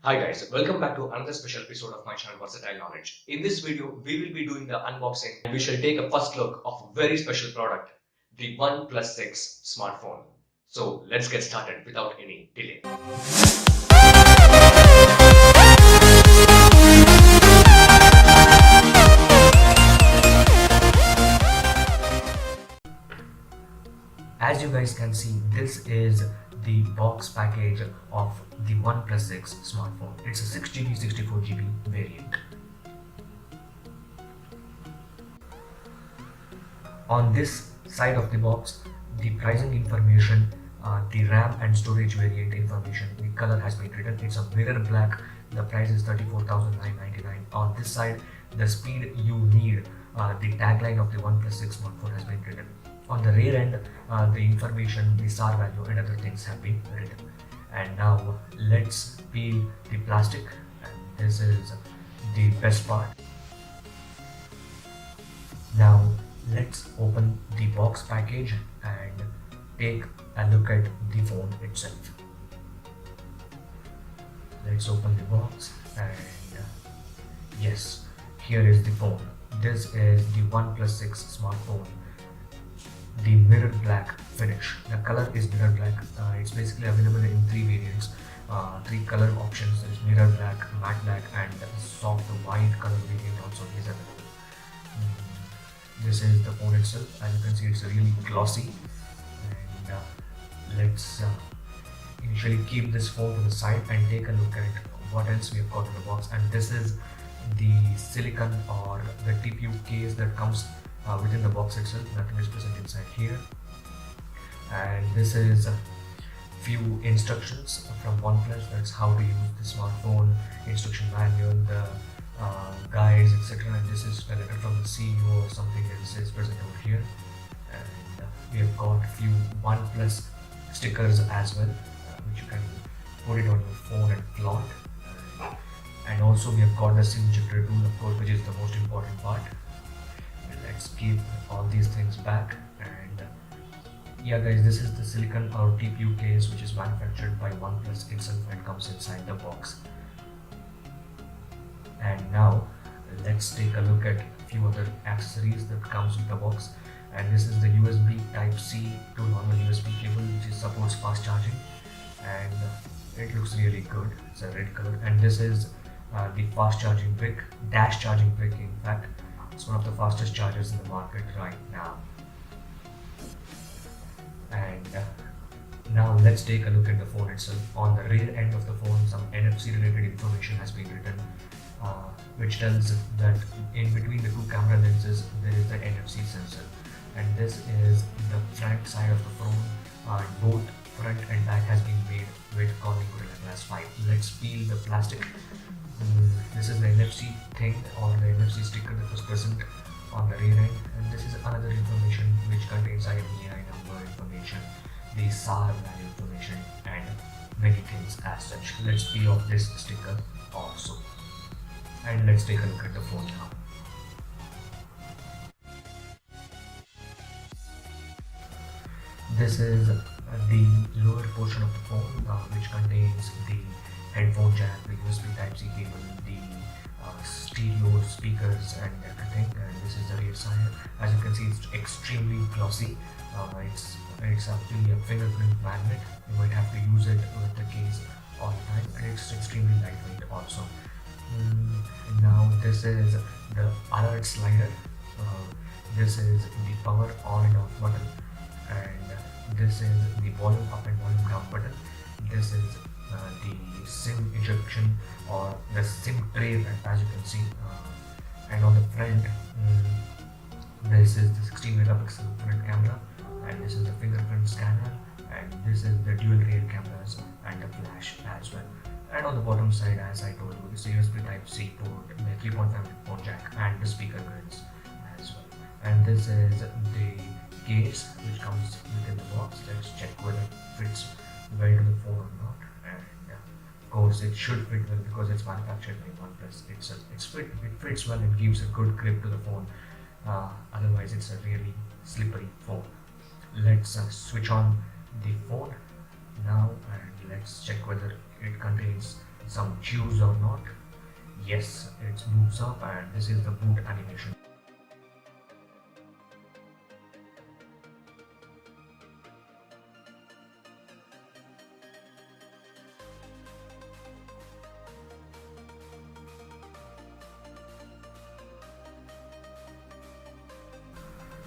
Hi guys, welcome back to another special episode of my channel Versatile Knowledge. In this video, we will be doing the unboxing and we shall take a first look of a very special product, the OnePlus 6 smartphone. So let's get started without any delay. As you guys can see, this is the box package of the OnePlus 6 smartphone. It's a 6GB, 64GB variant. On this side of the box, the pricing information, the RAM and storage variant information, the color has been written. It's a mirror black. The price is 34,999. On this side, the speed you need, the tagline of the OnePlus 6 smartphone has been written. On the rear end, the information, the SAR value and other things have been written. And now let's peel the plastic, and this is the best part. Now let's open the box package and take a look at the phone itself. Let's open the box and yes, here is the phone. This is the OnePlus 6 smartphone. The mirror black finish. The color is mirror black. It's basically available in three variants, three color options. There is mirror black, matte black, and soft white color variant also is available. This is the phone itself. As you can see, it's really glossy. And let's initially keep this phone to the side and take a look at what else we have got in the box. And this is the silicon or the TPU case that comes within the box itself. Nothing is present inside here. And this is a few instructions from OnePlus. That's how to use the smartphone, instruction manual, the guides, etc. And this is a letter from the CEO or something else is present over here. And we have got a few OnePlus stickers as well, which you can put it on your phone and flaunt. And also we have got the SIM injector tool, of course, which is the most important part. Let's keep all these things back. And yeah guys, this is the silicon or TPU case which is manufactured by OnePlus itself and comes inside the box. And now let's take a look at a few other accessories that comes with the box. And this is the USB Type-C to normal USB cable, which supports fast charging, and it looks really good. It's a red color. And this is the fast charging brick, dash charging brick. In fact, it's one of the fastest chargers in the market right now. And now let's take a look at the phone itself. On the rear end of the phone, some NFC related information has been written, which tells that in between the two camera lenses there is the NFC sensor. And this is the front side of the phone. Both front and back has been made with Corning Gorilla Glass 5. Let's peel the plastic. This is the NFC thing or the NFC sticker that was present on the rear end, and this is another information which contains IMEI number information, the SAR value information, and many things as such. Let's peel off this sticker also, and let's take a look at the phone now. This is the lower portion of the phone, which contains the headphone jack, the USB Type-C cable, the stereo speakers and everything. And this is the rear side. As you can see, it's extremely glossy. It's actually a fingerprint magnet. You might have to use it with the case all the time, and it's extremely lightweight also. Now this is the alert slider. This is the power on and off button, and this is the volume up and volume down button. This is the SIM ejection or the SIM tray, as you can see. And on the front, this is the 16 megapixel front camera, and this is the fingerprint scanner, and this is the dual rear cameras and the flash as well. And on the bottom side, as I told you, is the USB Type-C port, the 3.5 port jack, and the speaker grids as well. And this is the case which comes within the box. Let's check whether it fits well to the phone or not. And of course, it should fit well because it's manufactured by OnePlus itself. It fits well and gives a good grip to the phone. Otherwise, it's a really slippery phone. Let's switch on the phone now and let's check whether it contains some chews or not. Yes, it moves up, and this is the boot animation.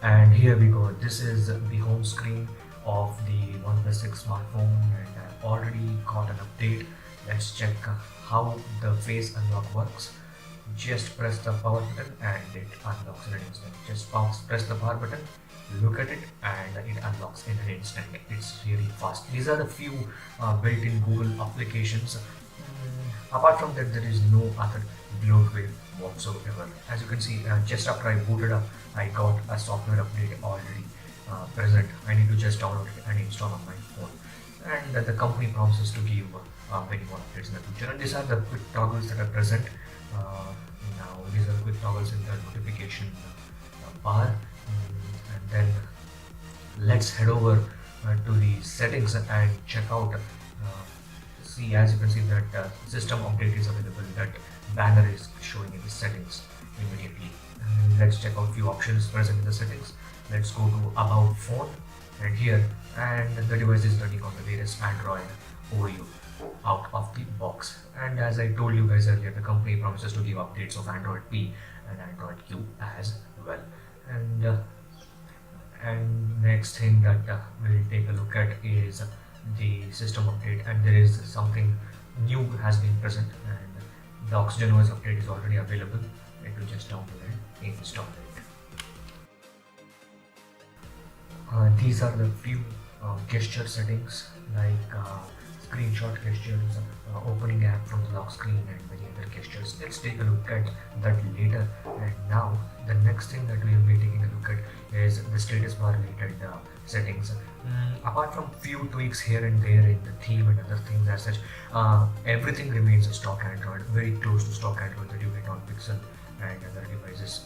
And here we go. This is the home screen of the OnePlus 6 smartphone, and I've already got an update. Let's check how the face unlock works. Just press the power button and it unlocks in an instant. Just press the power button, look at it, and it unlocks in an instant. It's really fast. These are the few built-in Google applications. Apart from that, there is no other bloatware whatsoever. As you can see, just after I booted up, I got a software update already present. I need to just download it and install on my phone. And the company promises to give many more updates in the future. And these are the quick toggles that are present. Now, these are the quick toggles in the notification bar. And then let's head over to the settings and check out. See, as you can see that system update is available. That banner is showing in the settings immediately. And let's check out few options present in the settings. Let's go to about phone, and here, and the device is running on the latest Android Oreo out of the box. And as I told you guys earlier, the company promises to give updates of Android P and Android Q as well. And next thing that we'll take a look at is the system update, and there is something new has been present, and the OxygenOS update is already available. Let me just download and install it. These are the few gesture settings like screenshot gestures, opening app from the lock screen, and many other gestures. Let's take a look at that later. And now the next thing that we will be taking a look at is the status bar related settings. Apart from few tweaks here and there in the theme and other things as such, everything remains a stock Android, very close to stock Android that you get on Pixel and other devices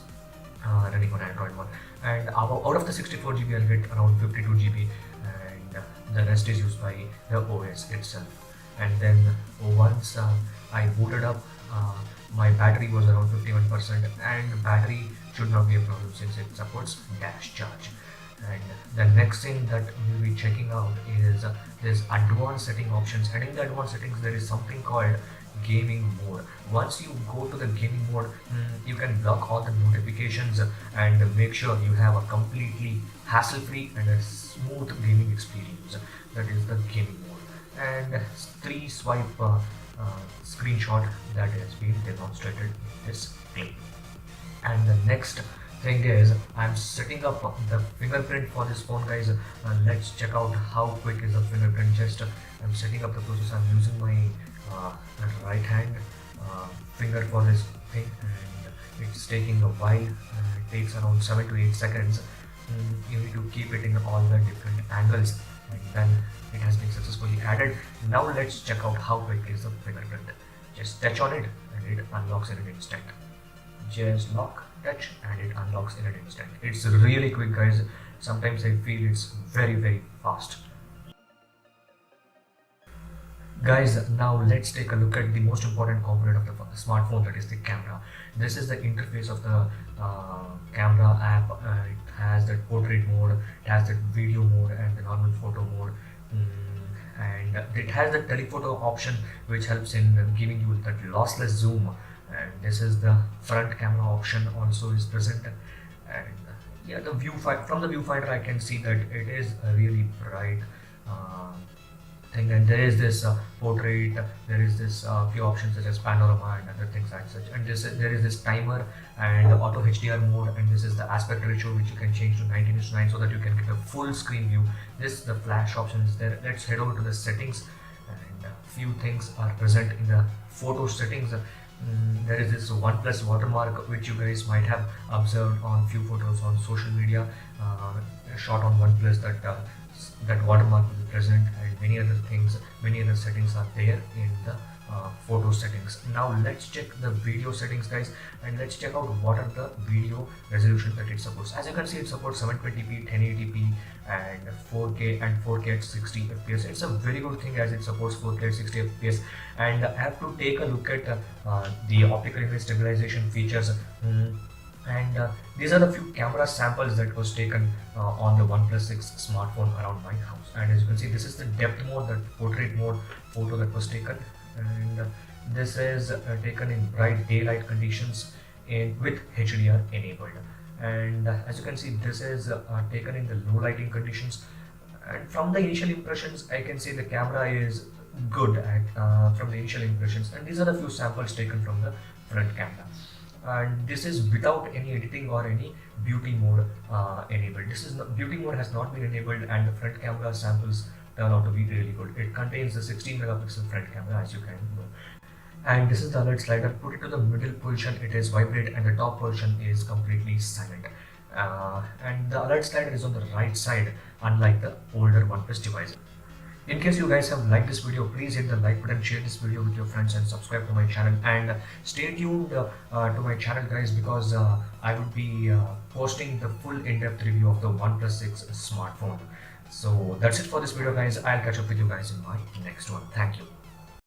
running on Android One. And out of the 64 GB, I'll get around 52 GB, and the rest is used by the OS itself. And then once I booted up, my battery was around 51%, and battery should not be a problem since it supports dash charge. And the next thing that we'll be checking out is this advanced setting options, and in the advanced settings there is something called gaming mode. Once you go to the gaming mode, you can block all the notifications and make sure you have a completely hassle-free and a smooth gaming experience. That is the gaming mode. And 3 swipe screenshot that has been demonstrated in this clip. And the next thing is I'm setting up the fingerprint for this phone, guys. Let's check out how quick is the fingerprint. Just I'm setting up the process. I'm using my right hand finger for this thing, and it's taking a while. It takes around 7 to 8 seconds. You need to keep it in all the different angles, and then it has been successfully added. Now let's check out how quick is the fingerprint. Just touch on it and it unlocks in an instant. Just lock, touch, and it unlocks in an instant. It's really quick, guys. Sometimes I feel it's very fast. Guys, now let's take a look at the most important component of the smartphone, that is the camera. This is the interface of the camera app. It has that portrait mode, it has that video mode, and the normal photo mode. And it has the telephoto option, which helps in giving you that lossless zoom. And this is the front camera option also is present. And yeah, the from the viewfinder I can see that it is a really bright thing, and there is this portrait, there is this few options such as panorama and other things like such, and there is this timer and auto HDR mode, and this is the aspect ratio which you can change to 19:9 so that you can get a full screen view. The flash option is there. Let's head over to the settings, and few things are present in the photo settings. There is this OnePlus watermark which you guys might have observed on few photos on social media, shot on OnePlus, that watermark will be present, and many other things, many other settings are there in the photo settings. Now let's check the video settings, guys, and let's check out what are the video resolution that it supports. As you can see, it supports 720p, 1080p, and 4K and 4K at 60 fps. It's a very good thing as it supports 4K at 60 fps. And I have to take a look at the optical image stabilization features. And these are the few camera samples that was taken on the OnePlus 6 smartphone around my house. And as you can see, this is the depth mode, the portrait mode photo that was taken, and this is taken in bright daylight conditions with HDR enabled. And as you can see, this is taken in the low lighting conditions. And from the initial impressions, I can say the camera is good at from the initial impressions. And these are the few samples taken from the front camera. And this is without any editing or any beauty mode enabled. Beauty mode has not been enabled, and the front camera samples turn out to be really good. It contains the 16 megapixel front camera, as you can know. And this is the alert slider. Put it to the middle position, it is vibrate, and the top position is completely silent. And the alert slider is on the right side, unlike the older OnePlus devices. In case you guys have liked this video, please hit the like button, share this video with your friends, and subscribe to my channel. And stay tuned to my channel, guys, because I would be posting the full in-depth review of the OnePlus 6 smartphone. So that's it for this video, guys. I'll catch up with you guys in my next one. Thank you.